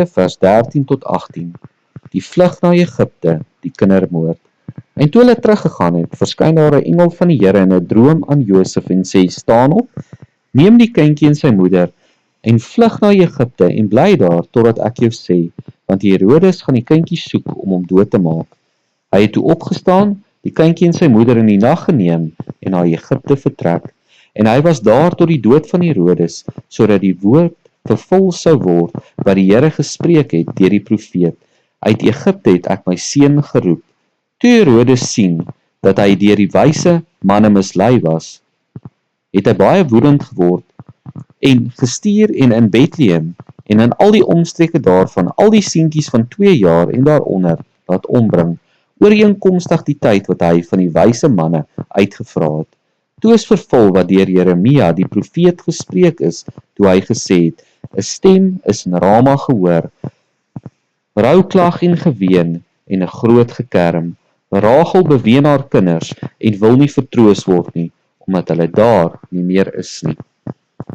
vers 13 tot 18, die vlug na Egipte, die kindermoord. En toe hulle teruggegaan het, verskyn daar 'n engel van die Here in 'n droom aan Josef en sê, staan op, neem die kindjie en sy moeder, en vlug na Egipte en bly daar, totdat ek jou sê, want Herodes gaan die kindjie soek om hom dood te maak. Hy het toe opgestaan, die kindjie en sy moeder in die nag geneem, en na Egipte vertrek. En hy was daar tot die dood van Herodes, sodat die woord vervul sou word, wat die Here gespreek het deur die profeet. Uit Egipte het ek my seun geroep. Toe Herodes sien, dat hy deur die wyse manne mislei was, het hy baie woedend geword, en gestuur en in Bethlehem, en in al die omstreke daarvan, al die seentjies van 2 jaar en daaronder, laat ombring, ooreenkomstig die tyd wat hy van die wyse manne uitgevra het. Toe is vervul wat deur Jeremia die profeet gespreek is, toe hy gesê het, 'n stem is in Rama gehoor, rouklag en geween en 'n groot gekerm. Rachel beween haar kinders en wil nie vertroos word nie, omdat hulle daar nie meer is nie.